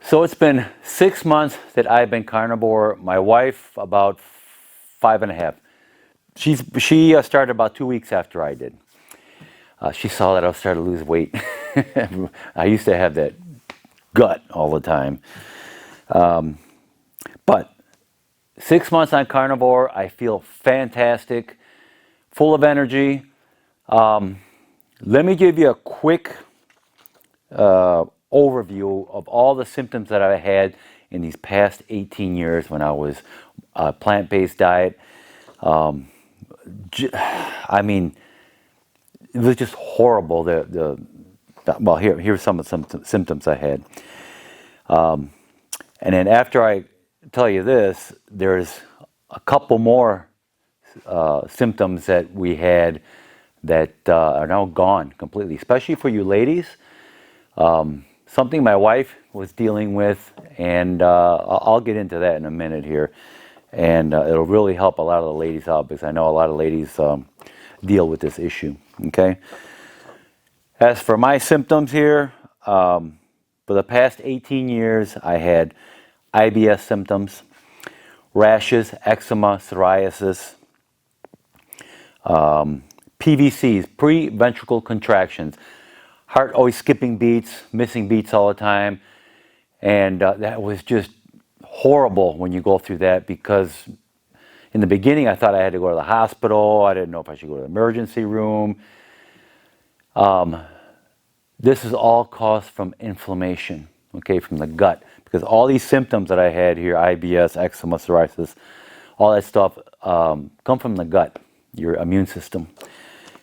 So it's been 6 months that I've been carnivore. My wife about 5.5. She started about 2 weeks after I did. She saw that I was starting to lose weight. I used to have that gut all the time. But 6 months on carnivore, I feel fantastic, full of energy. Let me give you a quick overview of all the symptoms that I had in these past 18 years when I was plant-based diet. I mean, it was just horrible. Well, here's some of the symptoms I had. And then after I tell you this, there's a couple more symptoms that we had that are now gone completely, especially for you ladies. Something my wife was dealing with, and I'll get into that in a minute here. And it'll really help a lot of the ladies out, because I know a lot of ladies deal with this issue, okay? As for my symptoms here, for the past 18 years, I had IBS symptoms, rashes, eczema, psoriasis, PVCs, pre-ventricular contractions, heart always skipping beats, missing beats all the time. And that was just horrible when you go through that, because in the beginning I thought I had to go to the hospital. I didn't know if I should go to the emergency room. This is all caused from inflammation, okay, from the gut. Because all these symptoms that I had here, IBS, eczema, psoriasis, all that stuff, come from the gut, your immune system.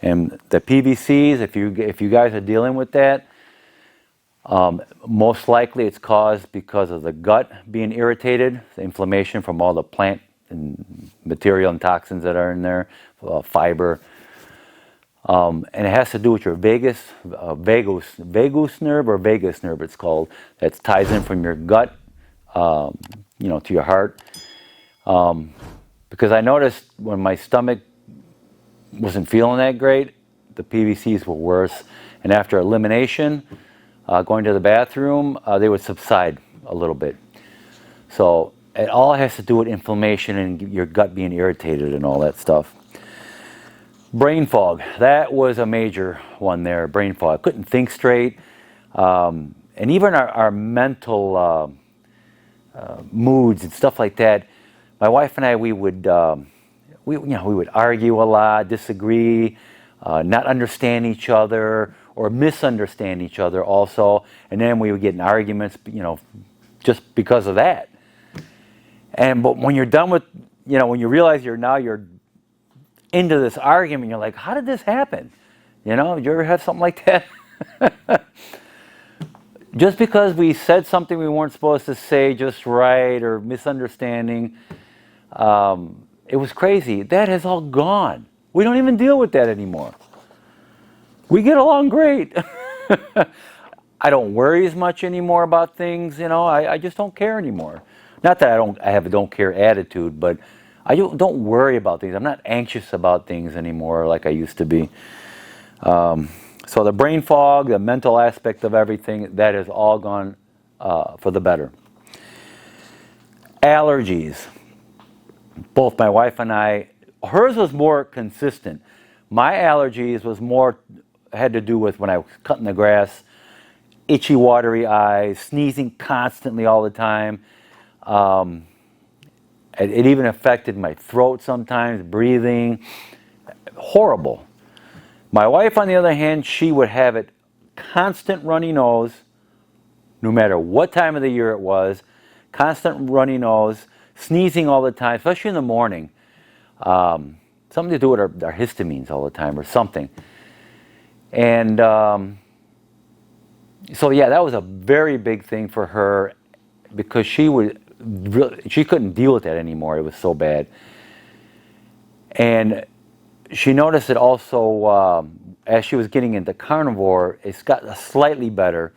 And the PVCs, if you guys are dealing with that, most likely it's caused because of the gut being irritated, the inflammation from all the plant and material and toxins that are in there, fiber. And it has to do with your vagus nerve, it's called, that ties in from your gut, to your heart. Because I noticed when my stomach wasn't feeling that great, the PVCs were worse. And after elimination, going to the bathroom, they would subside a little bit. So it all has to do with inflammation and your gut being irritated and all that stuff. Brain fog, that was a major one there, brain fog. I couldn't think straight. And even our mental moods and stuff like that, my wife and I, we would argue a lot, disagree, not understand each other, or misunderstand each other also. And then we would get in arguments, just because of that. But when you're done with, when you realize you're into this argument, you're like, how did this happen? Did you ever have something like that? Just because we said something we weren't supposed to say just right, or misunderstanding, it was crazy. That has all gone. We don't even deal with that anymore. We get along great. I don't worry as much anymore about things, I just don't care anymore. Not that I have a don't care attitude, but I don't worry about things. I'm not anxious about things anymore like I used to be. So the brain fog, the mental aspect of everything, that has all gone for the better. Allergies. Both my wife and I, hers was more consistent. My allergies had to do with when I was cutting the grass, itchy, watery eyes, sneezing constantly all the time. It even affected my throat sometimes, breathing. Horrible. My wife, on the other hand, she would have it constant runny nose, no matter what time of the year it was, constant runny nose, sneezing all the time, especially in the morning. Something to do with our histamines all the time or something. And so yeah, that was a very big thing for her, because she couldn't deal with that anymore. It was so bad. And she noticed it also as she was getting into carnivore. It's got slightly better.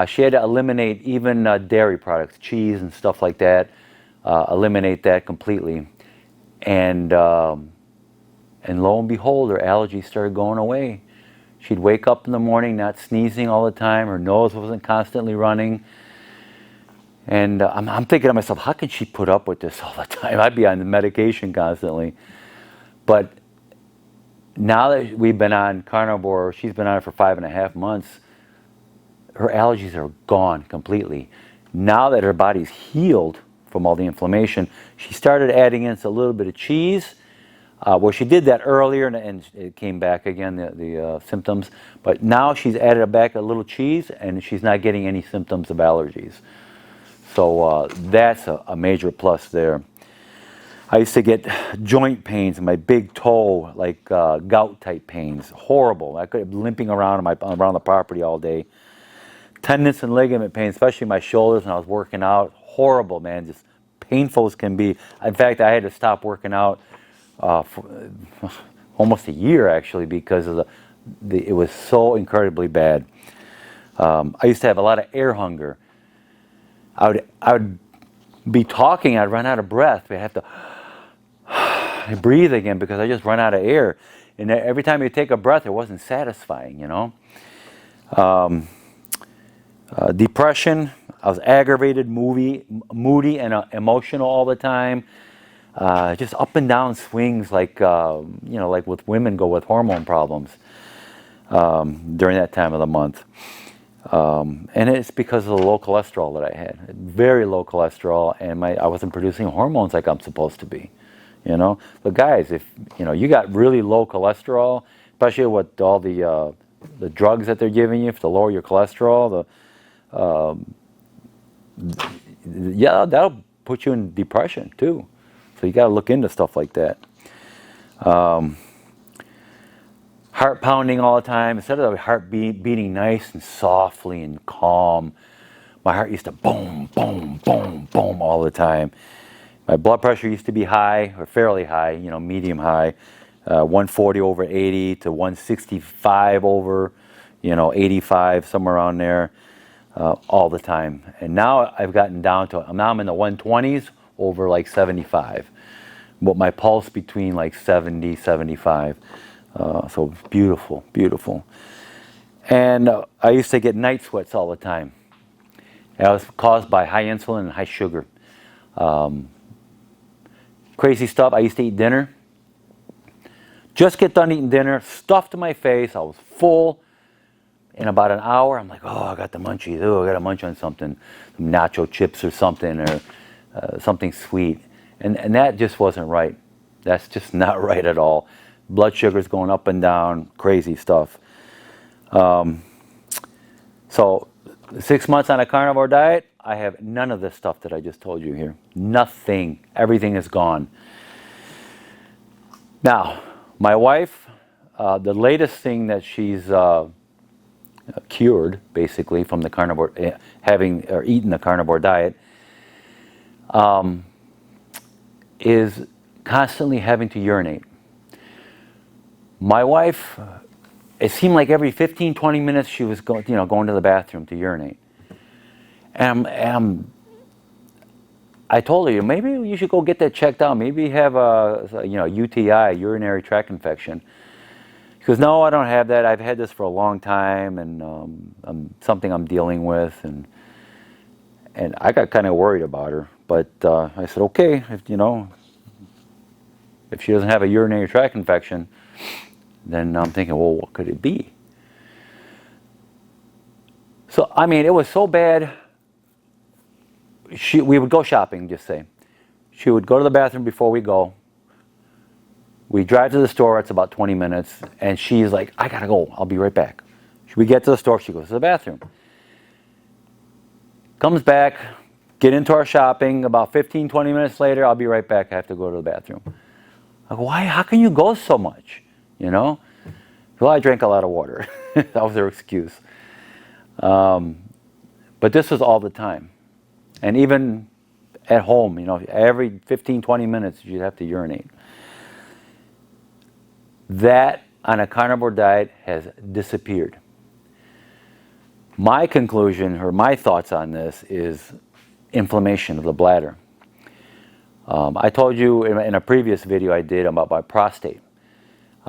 She had to eliminate even dairy products, cheese and stuff like that. Eliminate that completely. And lo and behold, her allergies started going away. She'd wake up in the morning not sneezing all the time. Her nose wasn't constantly running. And I'm thinking to myself, how can she put up with this all the time? I'd be on the medication constantly. But now that we've been on Carnivore, she's been on it for 5.5 months, her allergies are gone completely. Now that her body's healed from all the inflammation, she started adding in a little bit of cheese. Well, she did that earlier, and it came back again, the symptoms. But now she's added back a little cheese, and she's not getting any symptoms of allergies. So that's a major plus there. I used to get joint pains in my big toe, like gout type pains. Horrible. I could be limping around around the property all day. Tendons and ligament pain, especially my shoulders when I was working out. Horrible, man. Just painful as can be. In fact, I had to stop working out for almost a year, actually, because of it was so incredibly bad. I used to have a lot of air hunger. I would be talking, I'd run out of breath. I'd have to breathe again because I just run out of air. And every time you take a breath, it wasn't satisfying, you know. Depression, I was aggravated, moody, and emotional all the time. Just up and down swings, like like with women go with hormone problems during that time of the month. And it's because of the low cholesterol that I had, very low cholesterol, and I wasn't producing hormones like I'm supposed to be, you know. But guys, if you got really low cholesterol, especially with all the drugs that they're giving you to lower your cholesterol, yeah, that'll put you in depression too. So you got to look into stuff like that. Heart pounding all the time. Instead of the heart beating nice and softly and calm, my heart used to boom, boom, boom, boom all the time. My blood pressure used to be high, or fairly high, medium high, 140 over 80 to 165 over, 85, somewhere around there, all the time. And now I've gotten down to, now I'm in the 120s over like 75, but my pulse between like 70, 75. So beautiful, beautiful. And I used to get night sweats all the time. That was caused by high insulin and high sugar. Crazy stuff. I used to eat dinner. Just get done eating dinner, stuffed to my face. I was full. In about an hour, I'm like, oh, I got the munchies. Oh, I got to munch on something, some nacho chips or something, or something sweet. And that just wasn't right. That's just not right at all. Blood sugar's going up and down, crazy stuff. So 6 months on a carnivore diet, I have none of this stuff that I just told you here. Nothing. Everything is gone. Now, my wife, the latest thing that she's cured, basically, from the carnivore, eaten the carnivore diet, is constantly having to urinate. My wife, it seemed like every 15, 20 minutes she was going to the bathroom to urinate. And I told her, maybe you should go get that checked out. Maybe you have a UTI, urinary tract infection. She goes, no, I don't have that. I've had this for a long time, and something I'm dealing with. And I got kind of worried about her. But I said, okay, if she doesn't have a urinary tract infection, then I'm thinking, well, what could it be? So, I mean, it was so bad. We would go shopping, just say. She would go to the bathroom before we go. We drive to the store, it's about 20 minutes, and she's like, I gotta go, I'll be right back. We get to the store, she goes to the bathroom. Comes back, get into our shopping, about 15, 20 minutes later, I'll be right back, I have to go to the bathroom. I go, why, how can you go so much? Well, I drank a lot of water. That was her excuse. But this was all the time. And even at home, every 15, 20 minutes, you'd have to urinate. That, on a carnivore diet, has disappeared. My conclusion, or my thoughts on this, is inflammation of the bladder. I told you in a previous video I did about my prostate.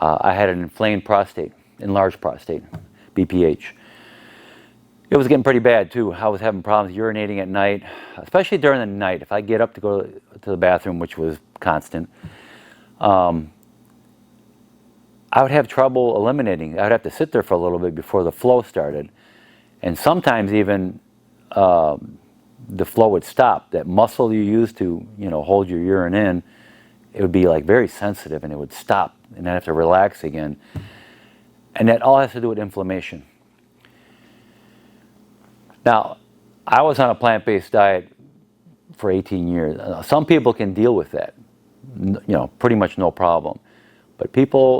I had an inflamed prostate, enlarged prostate, BPH. It was getting pretty bad too. I was having problems urinating at night, especially during the night. If I get up to go to the bathroom, which was constant, I would have trouble eliminating. I would have to sit there for a little bit before the flow started. And sometimes even the flow would stop. That muscle you use to, hold your urine in, it would be like very sensitive and it would stop. And then I have to relax again. And that all has to do with inflammation. Now, I was on a plant-based diet for 18 years. Some people can deal with that, pretty much no problem. But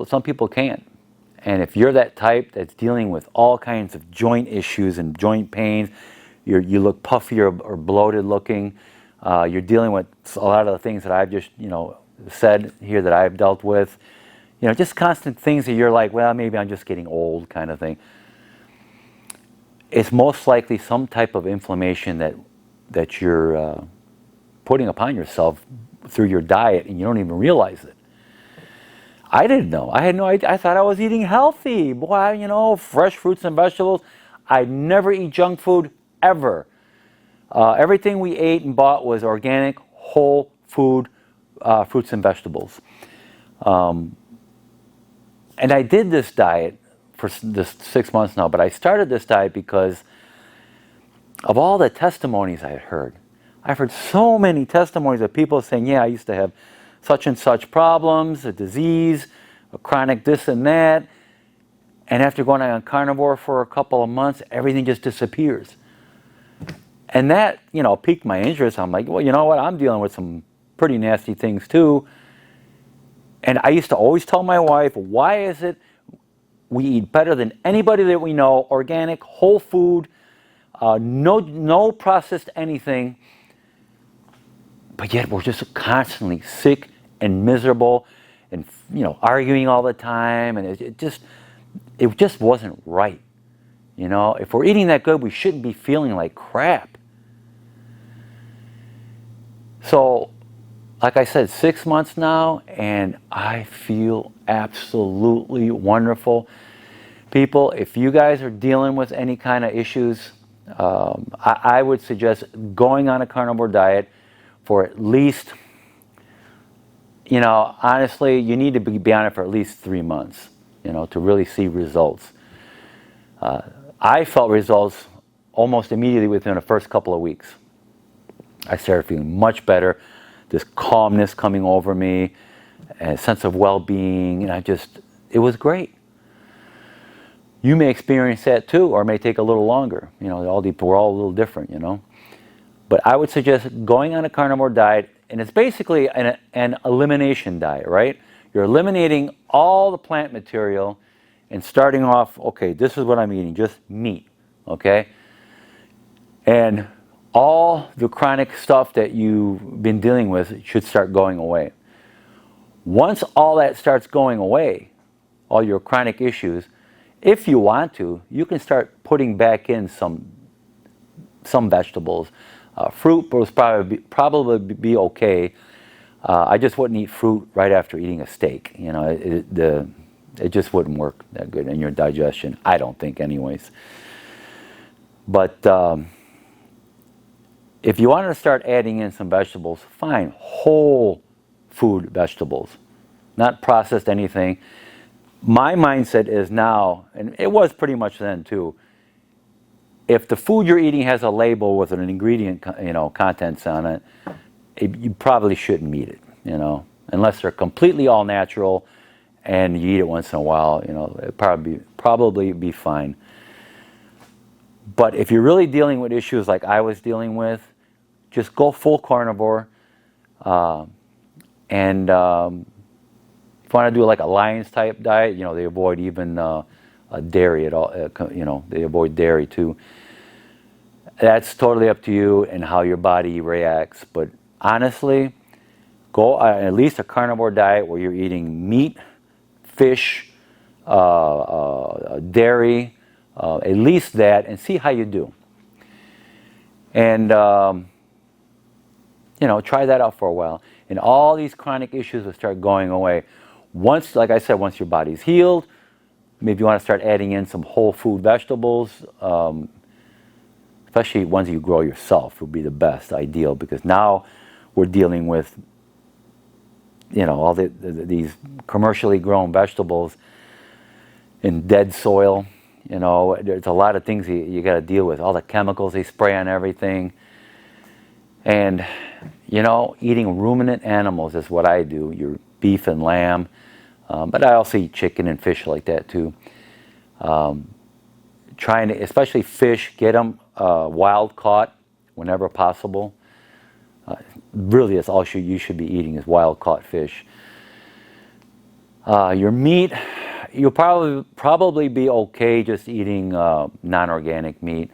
some people can't. And if you're that type that's dealing with all kinds of joint issues and joint pains, you look puffy or bloated looking, you're dealing with a lot of the things that I've just, said here that I've dealt with, just constant things that you're like, well, maybe I'm just getting old kind of thing. It's most likely some type of inflammation that you're putting upon yourself through your diet and you don't even realize it. I didn't know. I had no idea. I thought I was eating healthy. Boy, fresh fruits and vegetables. I never eat junk food, ever. Everything we ate and bought was organic, whole food, fruits and vegetables. And I did this diet for this 6 months now, but I started this diet because of all the testimonies I had heard. I've heard so many testimonies of people saying, yeah, I used to have such and such problems, a disease, a chronic this and that, and after going on carnivore for a couple of months, everything just disappears. And that, piqued my interest. I'm like, well, you know what, I'm dealing with some pretty nasty things too. And I used to always tell my wife, why is it we eat better than anybody that we know, organic, whole food, no processed anything, but yet we're just constantly sick and miserable and, arguing all the time, and it just wasn't right. If we're eating that good, we shouldn't be feeling like crap. So, like I said, 6 months now, and I feel absolutely wonderful. People, if you guys are dealing with any kind of issues, I would suggest going on a carnivore diet for at least, honestly, you need to be on it for at least 3 months, to really see results. I felt results almost immediately within the first couple of weeks. I started feeling much better, this calmness coming over me, a sense of well-being, and it was great. You may experience that too, or it may take a little longer. We're all a little different, But I would suggest going on a carnivore diet, and it's basically an elimination diet, right? You're eliminating all the plant material and starting off, okay, this is what I'm eating, just meat, okay? And all the chronic stuff that you've been dealing with should start going away. Once all that starts going away, all your chronic issues, if you want to, you can start putting back in some vegetables. Fruit will probably be okay. I just wouldn't eat fruit right after eating a steak. It just wouldn't work that good in your digestion. I don't think, anyways. But if you wanted to start adding in some vegetables, fine, whole food vegetables, not processed anything. My mindset is now, and it was pretty much then too, if the food you're eating has a label with an ingredient, contents on it, you probably shouldn't eat it, unless they're completely all natural and you eat it once in a while, it'd probably be fine. But if you're really dealing with issues like I was dealing with, just go full carnivore, and if you want to do like a Lions type diet, they avoid even dairy at all. They avoid dairy too. That's totally up to you and how your body reacts. But honestly, go on at least a carnivore diet where you're eating meat, fish, dairy, at least that, and see how you do. And try that out for a while, and all these chronic issues will start going away. Once, like I said, once your body's healed, maybe you want to start adding in some whole food vegetables. especially ones you grow yourself would be the best, ideal, because now we're dealing with, you know, all these commercially grown vegetables in dead soil. You know, there's a lot of things you got to deal with, all the chemicals they spray on everything. And, you know, eating ruminant animals is what I do, your beef and lamb, but I also eat chicken and fish like that too. Trying to, especially fish, get them wild caught whenever possible. Really, that's all you should be eating is wild caught fish. Your meat, you'll probably be okay just eating non-organic meat.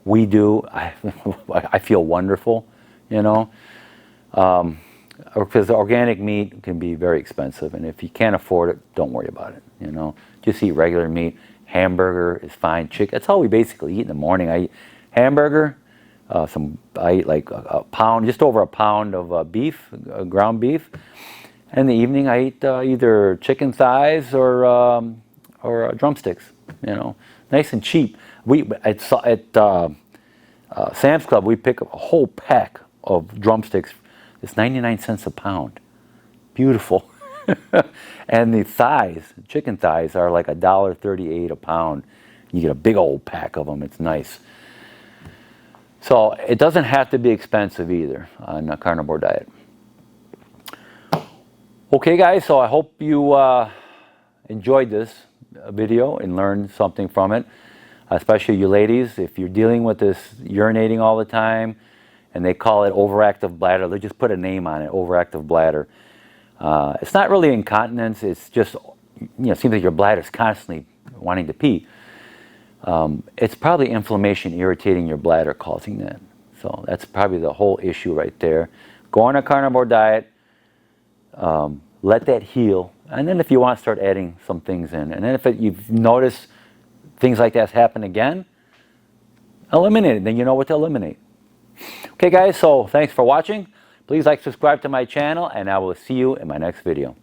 We do. I feel wonderful, you know, because organic meat can be very expensive, and if you can't afford it, don't worry about it. You know, just eat regular meat. Hamburger is fine. Chicken. That's all we basically eat in the morning. I eat hamburger. I eat like a pound, just over a pound of beef, ground beef. And in the evening, I eat either chicken thighs or drumsticks. You know, nice and cheap. At Sam's Club, we pick up a whole pack of drumsticks. It's 99 cents a pound. Beautiful. And the thighs, chicken thighs, are like $1.38 a pound. You get a big old pack of them. It's nice. So it doesn't have to be expensive either on a carnivore diet. Okay, guys, so I hope you enjoyed this video and learned something from it, especially you ladies. If you're dealing with this urinating all the time, and they call it overactive bladder, they just put a name on it, overactive bladder. It's not really incontinence, it's just, you know, it seems like your bladder's constantly wanting to pee. It's probably inflammation irritating your bladder causing that. So that's probably the whole issue right there. Go on a carnivore diet, let that heal, and then if you want to start adding some things in. And then if you've noticed things like that happen again, eliminate it. Then you know what to eliminate. Okay guys, so thanks for watching. Please like, subscribe to my channel, and I will see you in my next video.